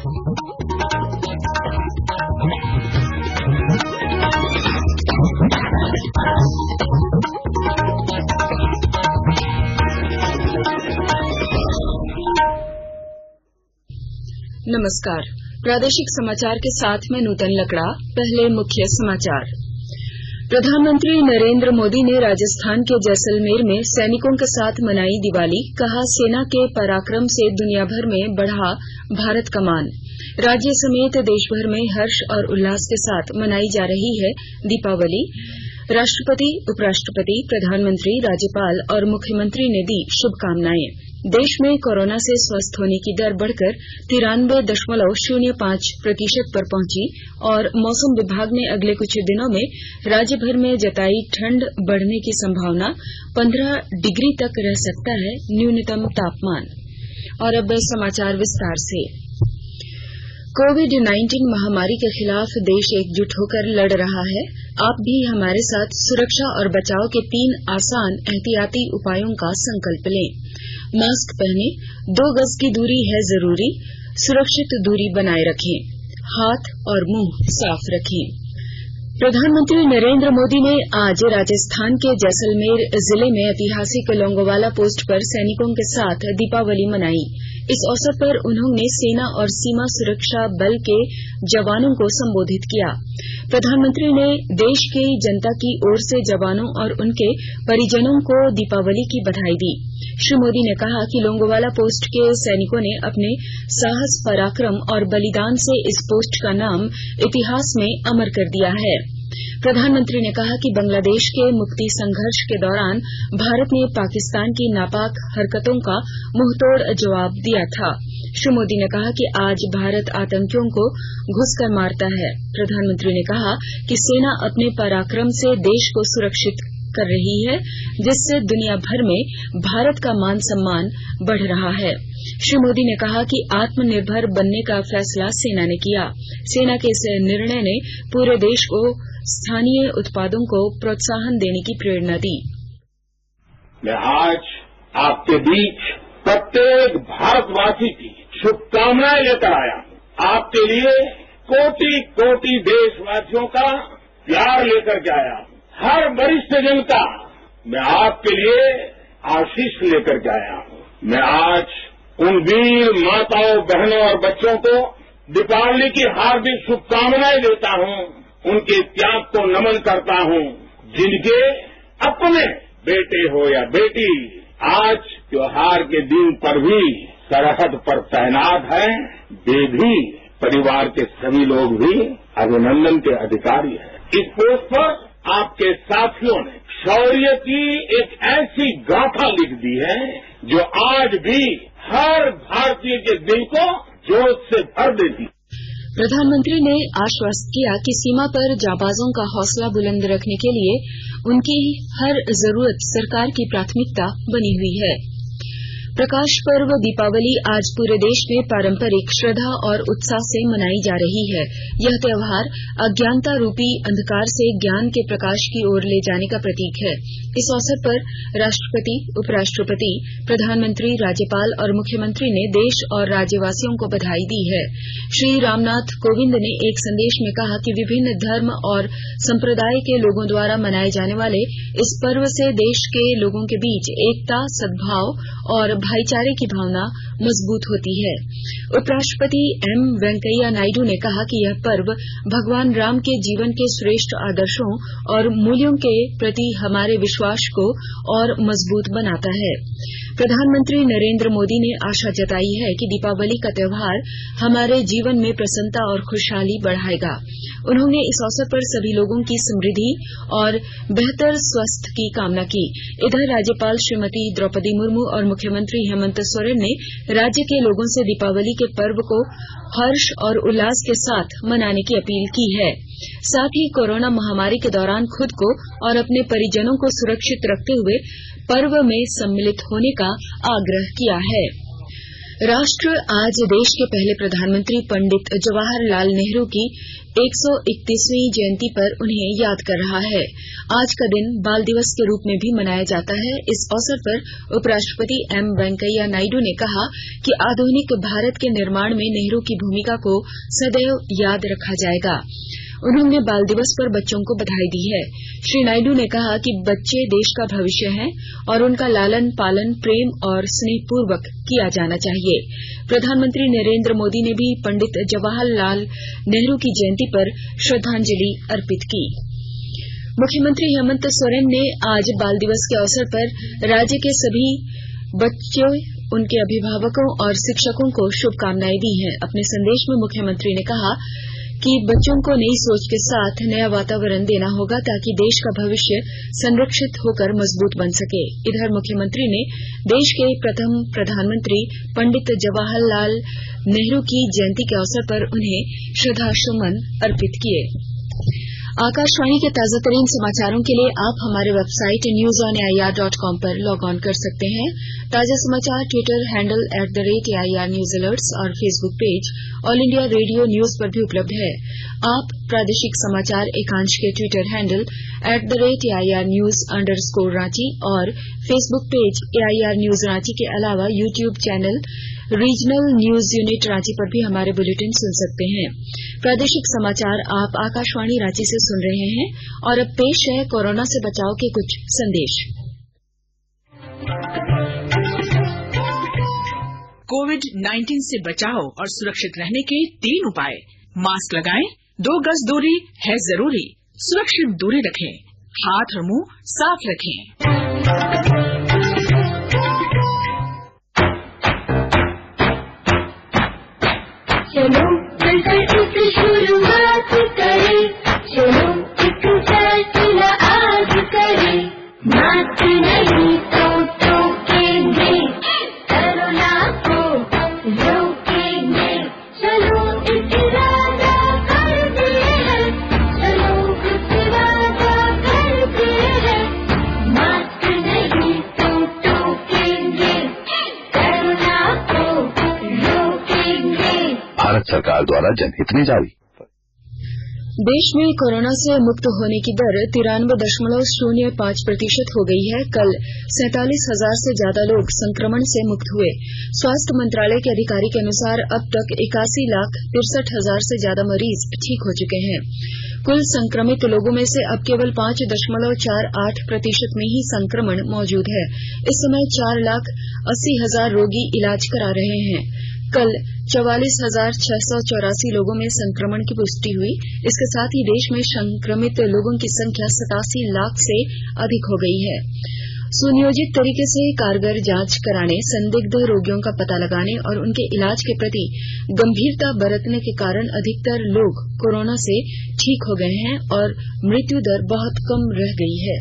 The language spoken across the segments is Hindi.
नमस्कार, प्रादेशिक समाचार के साथ में नूतन लकड़ा। पहले मुख्य समाचार। प्रधानमंत्री नरेंद्र मोदी ने राजस्थान के जैसलमेर में सैनिकों के साथ मनाई दिवाली। कहा, सेना के पराक्रम से दुनिया भर में बढ़ा भारत का मान। राज्य समेत देश भर में हर्ष और उल्लास के साथ मनाई जा रही है दीपावली। राष्ट्रपति, उपराष्ट्रपति, प्रधानमंत्री, राज्यपाल और मुख्यमंत्री ने दी शुभकामनाएं। देश में कोरोना से स्वस्थ होने की दर बढ़कर 93.05% पर पहुंची और मौसम विभाग ने अगले कुछ दिनों में राज्य भर में जताई ठंड बढ़ने की संभावना। 15 डिग्री तक रह सकता है न्यूनतम तापमान। और अब समाचार विस्तार से। कोविड-19 महामारी के खिलाफ देश एकजुट होकर लड़ रहा है। आप भी हमारे साथ सुरक्षा और बचाव के 3 आसान एहतियाती उपायों का संकल्प लें। मास्क पहनें, 2 गज की दूरी है जरूरी, सुरक्षित दूरी बनाए रखें, हाथ और मुंह साफ रखें। प्रधानमंत्री नरेंद्र मोदी ने आज राजस्थान के जैसलमेर जिले में ऐतिहासिक लोंगोवाला पोस्ट पर सैनिकों के साथ दीपावली मनाई। इस अवसर पर उन्होंने सेना और सीमा सुरक्षा बल के जवानों को संबोधित किया। प्रधानमंत्री ने देश की जनता की ओर से जवानों और उनके परिजनों को दीपावली की बधाई दी। श्री मोदी ने कहा कि लोंगोवाला पोस्ट के सैनिकों ने अपने साहस, पराक्रम और बलिदान से इस पोस्ट का नाम इतिहास में अमर कर दिया है। प्रधानमंत्री ने कहा कि बांग्लादेश के मुक्ति संघर्ष के दौरान भारत ने पाकिस्तान की नापाक हरकतों का मुंहतोड़ जवाब दिया था। श्री मोदी ने कहा कि आज भारत आतंकियों को घुसकर मारता है। प्रधानमंत्री ने कहा कि सेना अपने पराक्रम से देश को सुरक्षित कर रही है, जिससे दुनिया भर में भारत का मान सम्मान बढ़ रहा है। श्री मोदी ने कहा कि आत्मनिर्भर बनने का फैसला सेना ने किया। सेना के इस निर्णय ने पूरे देश को स्थानीय उत्पादों को प्रोत्साहन देने की प्रेरणा दी। मैं आज आपके बीच प्रत्येक भारतवासी की शुभकामनाएं लेकर आया हूं। आपके लिए कोटि कोटि देशवासियों का प्यार लेकर के आया हूं। हर वरिष्ठ जन का मैं आपके लिए आशीष लेकर के आया हूं। मैं आज उन वीर माताओं, बहनों और बच्चों को दीपावली की हार्दिक शुभकामनाएं देता हूं। उनके त्याग को नमन करता हूं, जिनके अपने बेटे हो या बेटी आज त्योहार के दिन पर भी सरहद पर तैनात हैं। वे भी, परिवार के सभी लोग भी अभिनंदन के अधिकारी हैं। इस पोस्ट पर आपके साथियों ने शौर्य की एक ऐसी गाथा लिख दी है जो आज भी हर भारतीय के दिल को जोश से भर देती है। प्रधानमंत्री ने आश्वस्त किया कि सीमा पर जाबाजों का हौसला बुलंद रखने के लिए उनकी हर जरूरत सरकार की प्राथमिकता बनी हुई है। प्रकाश पर्व दीपावली आज पूरे देश में पारंपरिक श्रद्धा और उत्साह से मनाई जा रही है। यह त्योहार अज्ञानता रूपी अंधकार से ज्ञान के प्रकाश की ओर ले जाने का प्रतीक है। इस अवसर पर राष्ट्रपति, उपराष्ट्रपति, प्रधानमंत्री, राज्यपाल और मुख्यमंत्री ने देश और राज्यवासियों को बधाई दी है। श्री रामनाथ कोविंद ने एक संदेश में कहा कि विभिन्न धर्म और संप्रदाय के लोगों द्वारा मनाए जाने वाले इस पर्व से देश के लोगों के बीच एकता, सद्भाव और भाईचारे की भावना मजबूत होती है। उपराष्ट्रपति एम वेंकैया नायडू ने कहा कि यह पर्व भगवान राम के जीवन के श्रेष्ठ आदर्शों और मूल्यों के प्रति हमारे विश्वास को और मजबूत बनाता है। प्रधानमंत्री नरेंद्र मोदी ने आशा जताई है कि दीपावली का त्योहार हमारे जीवन में प्रसन्नता और खुशहाली बढ़ाएगा। उन्होंने इस अवसर पर सभी लोगों की समृद्धि और बेहतर स्वास्थ्य की कामना की। इधर राज्यपाल श्रीमती द्रौपदी मुर्मू और मुख्यमंत्री हेमंत सोरेन ने राज्य के लोगों से दीपावली के पर्व को हर्ष और उल्लास के साथ मनाने की अपील की है। साथ ही कोरोना महामारी के दौरान खुद को और अपने परिजनों को सुरक्षित रखते हुए पर्व में सम्मिलित होने का आग्रह किया है। राष्ट्र आज देश के पहले प्रधानमंत्री पंडित जवाहरलाल नेहरू की 131वीं जयंती पर उन्हें याद कर रहा है। आज का दिन बाल दिवस के रूप में भी मनाया जाता है। इस अवसर पर उपराष्ट्रपति एम वेंकैया नायडू ने कहा कि आधुनिक भारत के निर्माण में नेहरू की भूमिका को सदैव याद रखा जाएगा। उन्होंने बाल दिवस पर बच्चों को बधाई दी है। श्री नायडू ने कहा कि बच्चे देश का भविष्य हैं और उनका लालन पालन प्रेम और स्नेहपूर्वक किया जाना चाहिए। प्रधानमंत्री नरेंद्र मोदी ने भी पंडित जवाहरलाल नेहरू की जयंती पर श्रद्धांजलि अर्पित की। मुख्यमंत्री हेमंत सोरेन ने आज बाल दिवस के अवसर पर राज्य के सभी बच्चों, उनके अभिभावकों और शिक्षकों को शुभकामनाएं दी हैं। अपने संदेश में मुख्यमंत्री ने कहा कि बच्चों को नई सोच के साथ नया वातावरण देना होगा ताकि देश का भविष्य संरक्षित होकर मजबूत बन सके। इधर मुख्यमंत्री ने देश के प्रथम प्रधानमंत्री पंडित जवाहरलाल नेहरू की जयंती के अवसर पर उन्हें श्रद्धासुमन अर्पित किए। आकाशवाणी के ताजा तरीन समाचारों के लिए आप हमारे वेबसाइट newsonair.com पर लॉग ऑन कर सकते हैं। ताजा समाचार Twitter handle @AIR News Alerts और Facebook page all India radio news पर भी उपलब्ध है। आप प्रादेशिक समाचार एकांश के ट्विटर हैंडल @AIR News_Ranchi और Facebook page AIR News Ranchi के अलावा YouTube channel regional news unit Ranchi पर भी हमारे बुलेटिन सुन सकते हैं। प्रादेशिक समाचार आप आकाशवाणी रांची से सुन रहे हैं और अब पेश है कोरोना से बचाव के कुछ संदेश। कोविड-19 से बचाव और सुरक्षित रहने के 3 उपाय। मास्क लगाएं, 2 गज दूरी है जरूरी, सुरक्षित दूरी रखें, हाथ और मुंह साफ रखें। चलो मिलकर इस शुरुआत करें, चलो एक फैसला आज करें, मास्क नहीं तो टोकेंगे, कोरोना को रोकेंगे, चलो एक इरादा करते हैं, चलो कुछ वादा करते हैं, मास्क नहीं तो टोकेंगे, कोरोना को रोकेंगे। भारत सरकार द्वारा जनहित में जारी। देश में कोरोना से मुक्त होने की दर 93.05% हो गई है। कल 47,000 से ज्यादा लोग संक्रमण से मुक्त हुए। स्वास्थ्य मंत्रालय के अधिकारी के अनुसार अब तक 81,63,000 से ज्यादा मरीज ठीक हो चुके हैं। कुल संक्रमित लोगों में से अब केवल 5.48% में ही संक्रमण मौजूद है। इस समय 4,80,000 रोगी इलाज करा रहे हैं। कल 44,684 लोगों में संक्रमण की पुष्टि हुई। इसके साथ ही देश में संक्रमित लोगों की संख्या 87 लाख से अधिक हो गई है। सुनियोजित तरीके से कारगर जांच कराने, संदिग्ध रोगियों का पता लगाने और उनके इलाज के प्रति गंभीरता बरतने के कारण अधिकतर लोग कोरोना से ठीक हो गए हैं और मृत्यु दर बहुत कम रह गई है।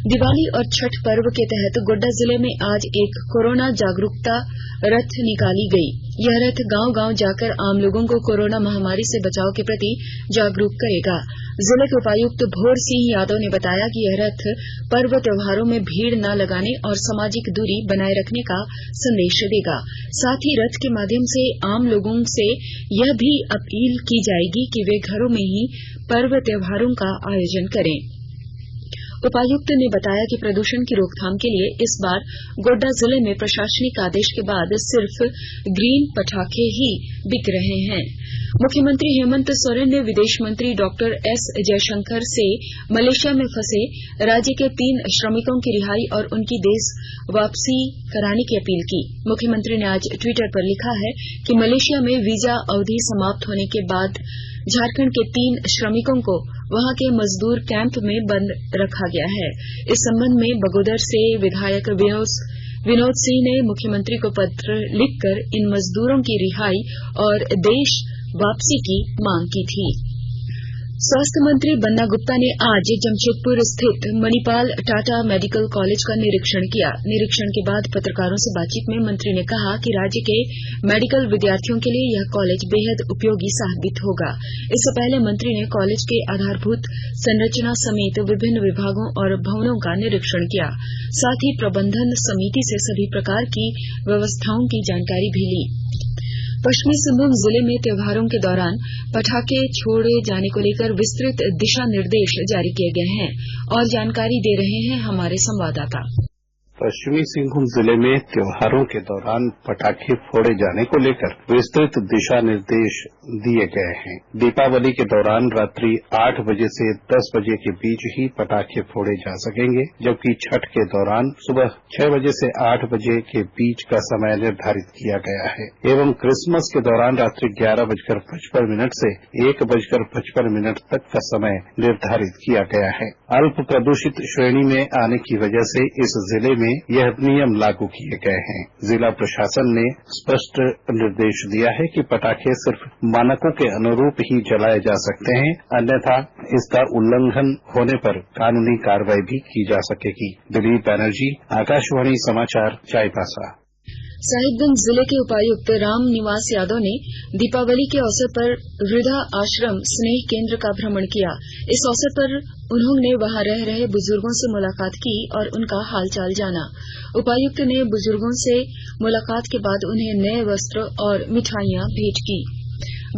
दिवाली और छठ पर्व के तहत गोड्डा जिले में आज एक कोरोना जागरूकता रथ निकाली गई। यह रथ गांव-गांव जाकर आम लोगों को कोरोना महामारी से बचाव के प्रति जागरूक करेगा। जिले के उपायुक्त भोर सिंह यादव ने बताया कि यह रथ पर्व त्योहारों में भीड़ न लगाने और सामाजिक दूरी बनाए रखने का संदेश देगा। साथ ही रथ के माध्यम से आम लोगों से यह भी अपील की जाएगी कि वे घरों में ही पर्व त्योहारों का आयोजन करें। उपायुक्त ने बताया कि प्रदूषण की रोकथाम के लिए इस बार गोड्डा जिले में प्रशासनिक आदेश के बाद सिर्फ ग्रीन पटाखे ही बिक रहे हैं। मुख्यमंत्री हेमंत सोरेन ने विदेश मंत्री डॉक्टर एस जयशंकर से मलेशिया में फंसे राज्य के 3 श्रमिकों की रिहाई और उनकी देश वापसी कराने की अपील की। मुख्यमंत्री ने आज ट्विटर पर लिखा है कि मलेशिया में वीजा अवधि समाप्त होने के बाद झारखंड के 3 श्रमिकों को वहां के मजदूर कैंप में बंद रखा गया है। इस संबंध में बगोदर से विधायक विनोद सिंह ने मुख्यमंत्री को पत्र लिखकर इन मजदूरों की रिहाई और देश वापसी की मांग की थी। स्वास्थ्य मंत्री बन्ना गुप्ता ने आज जमशेदपुर स्थित मणिपाल टाटा मेडिकल कॉलेज का निरीक्षण किया। निरीक्षण के बाद पत्रकारों से बातचीत में मंत्री ने कहा कि राज्य के मेडिकल विद्यार्थियों के लिए यह कॉलेज बेहद उपयोगी साबित होगा। इससे पहले मंत्री ने कॉलेज के आधारभूत संरचना समेत विभिन्न विभागों और भवनों का निरीक्षण किया। साथ ही प्रबंधन समिति से सभी प्रकार की व्यवस्थाओं की जानकारी भी ली। पश्चिमी सिंहभूम जिले में त्योहारों के दौरान पटाखे छोड़े जाने को लेकर विस्तृत दिशा निर्देश जारी किए गए हैं और जानकारी दे रहे हैं हमारे संवाददाता। पश्चिमी सिंहभूम जिले में त्योहारों के दौरान पटाखे फोड़े जाने को लेकर विस्तृत दिशा निर्देश दिए गए हैं। दीपावली के दौरान रात्रि 8 बजे से 10 बजे के बीच ही पटाखे फोड़े जा सकेंगे, जबकि छठ के दौरान सुबह 6 बजे से 8 बजे के बीच का समय निर्धारित किया गया है एवं क्रिसमस के दौरान रात्रि 11:55 से 1:55 तक का समय निर्धारित किया गया है। अल्प प्रदूषित श्रेणी में आने की वजह से इस जिले में यह नियम लागू किए गए हैं। जिला प्रशासन ने स्पष्ट निर्देश दिया है कि पटाखे सिर्फ मानकों के अनुरूप ही जलाए जा सकते हैं, अन्यथा इसका उल्लंघन होने पर कानूनी कार्रवाई भी की जा सकेगी। दिलीप बैनर्जी, आकाशवाणी समाचार, चाईबासा। साहिबगंज जिले के उपायुक्त राम निवास यादव ने दीपावली के अवसर पर वृद्धा आश्रम स्नेह केंद्र का भ्रमण किया। इस अवसर पर उन्होंने वहां रह रहे बुजुर्गों से मुलाकात की और उनका हालचाल जाना। उपायुक्त ने बुजुर्गों से मुलाकात के बाद उन्हें नए वस्त्र और मिठाइयां भेंट की।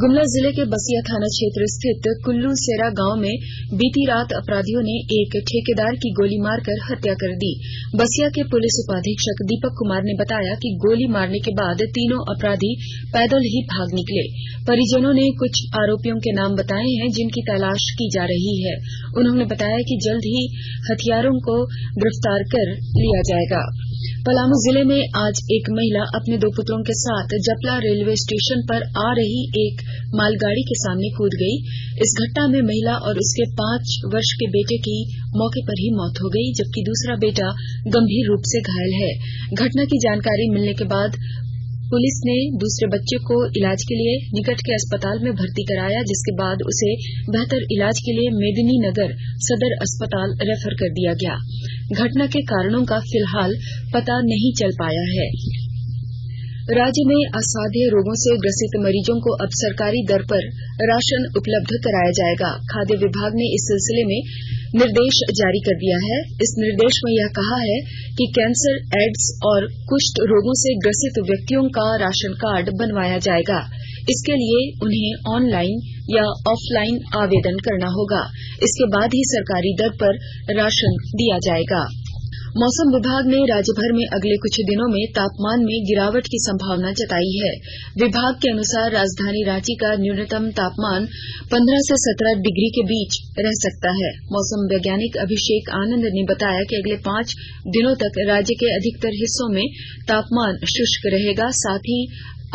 गुमला जिले के बसिया थाना क्षेत्र स्थित कुल्लू सेरा गांव में बीती रात अपराधियों ने एक ठेकेदार की गोली मारकर हत्या कर दी। बसिया के पुलिस उपाधीक्षक दीपक कुमार ने बताया कि गोली मारने के बाद तीनों अपराधी पैदल ही भाग निकले। परिजनों ने कुछ आरोपियों के नाम बताए हैं जिनकी तलाश की जा रही है। उन्होंने बताया कि जल्द ही हथियारों को गिरफ्तार कर लिया जाएगा। पलामू जिले में आज एक महिला अपने 2 पुत्रों के साथ जपला रेलवे स्टेशन पर आ रही एक मालगाड़ी के सामने कूद गई। इस घटना में महिला और उसके 5 वर्ष के बेटे की मौके पर ही मौत हो गई, जबकि दूसरा बेटा गंभीर रूप से घायल है। घटना की जानकारी मिलने के बाद पुलिस ने दूसरे बच्चे को इलाज के लिए निकट के अस्पताल में भर्ती कराया, जिसके बाद उसे बेहतर इलाज के लिए मेदिनीनगर सदर अस्पताल रेफर कर दिया गया। घटना के कारणों का फिलहाल पता नहीं चल पाया है। राज्य में असाध्य रोगों से ग्रसित मरीजों को अब सरकारी दर पर राशन उपलब्ध कराया जाएगा। खाद्य विभाग ने इस सिलसिले में निर्देश जारी कर दिया है। इस निर्देश में यह कहा है कि कैंसर, एड्स और कुष्ठ रोगों से ग्रसित व्यक्तियों का राशन कार्ड बनवाया जाएगा। इसके लिए उन्हें ऑनलाइन या ऑफलाइन आवेदन करना होगा। इसके बाद ही सरकारी दर पर राशन दिया जाएगा। मौसम विभाग ने राज्य भर में अगले कुछ दिनों में तापमान में गिरावट की संभावना जताई है। विभाग के अनुसार राजधानी रांची का न्यूनतम तापमान 15 से 17 डिग्री के बीच रह सकता है। मौसम वैज्ञानिक अभिषेक आनंद ने बताया कि अगले 5 दिनों तक राज्य के अधिकतर हिस्सों में तापमान शुष्क रहेगा, साथ ही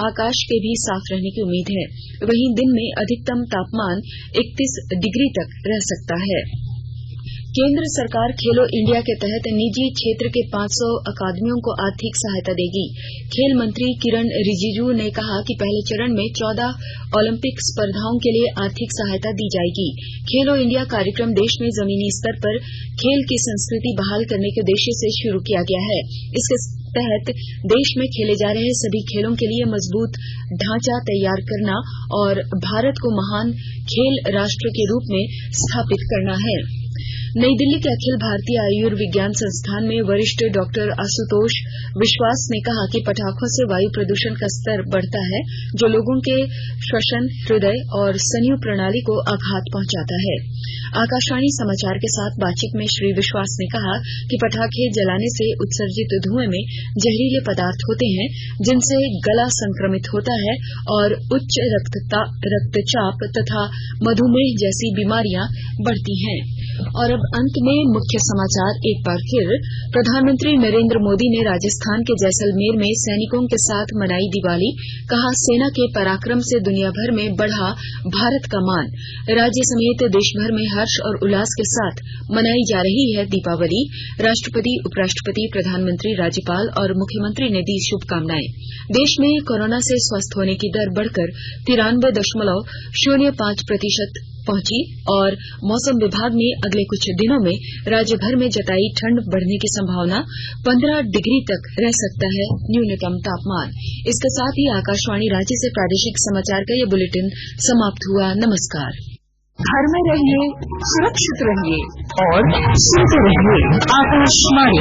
आकाश के भी साफ रहने की उम्मीद है। वहीं दिन में अधिकतम तापमान 31 डिग्री तक रह सकता है। केंद्र सरकार खेलो इंडिया के तहत निजी क्षेत्र के 500 अकादमियों को आर्थिक सहायता देगी। खेल मंत्री किरण रिजिजू ने कहा कि पहले चरण में 14 ओलंपिक स्पर्धाओं के लिए आर्थिक सहायता दी जाएगी। खेलो इंडिया कार्यक्रम देश में जमीनी स्तर पर खेल की संस्कृति बहाल करने के उद्देश्य से शुरू किया गया है। इसके तहत देश में खेले जा रहे सभी खेलों के लिए मजबूत ढांचा तैयार करना और भारत को महान खेल राष्ट्र के रूप में स्थापित करना है। नई दिल्ली के अखिल भारतीय आयुर्विज्ञान संस्थान में वरिष्ठ डॉक्टर आशुतोष विश्वास ने कहा कि पटाखों से वायु प्रदूषण का स्तर बढ़ता है, जो लोगों के श्वसन, हृदय और स्नायु प्रणाली को आघात पहुंचाता है। आकाशवाणी समाचार के साथ बातचीत में श्री विश्वास ने कहा कि पटाखे जलाने से उत्सर्जित धुएं में जहरीले पदार्थ होते हैं, जिनसे गला संक्रमित होता है और उच्च रक्तचाप तथा मधुमेह जैसी बीमारियां बढ़ती हैं। और अब अंत में मुख्य समाचार एक बार फिर। प्रधानमंत्री नरेंद्र मोदी ने राजस्थान के जैसलमेर में सैनिकों के साथ मनाई दिवाली। कहा, सेना के पराक्रम से दुनिया भर में बढ़ा भारत का मान। राज्य समेत देश भर में हर्ष और उल्लास के साथ मनाई जा रही है दीपावली। राष्ट्रपति, उपराष्ट्रपति, प्रधानमंत्री, राज्यपाल और मुख्यमंत्री ने दी शुभकामनाएं। देश में कोरोना से स्वस्थ होने की दर बढ़कर 93.05% पहुंची और मौसम विभाग ने अगले कुछ दिनों में राज्य भर में जताई ठंड बढ़ने की संभावना। 15 डिग्री तक रह सकता है न्यूनतम तापमान। इसके साथ ही आकाशवाणी रांची से प्रादेशिक समाचार का ये बुलेटिन समाप्त हुआ। नमस्कार। घर में रहिए, सुरक्षित रहिए और सुनते रहिए आकाशवाणी।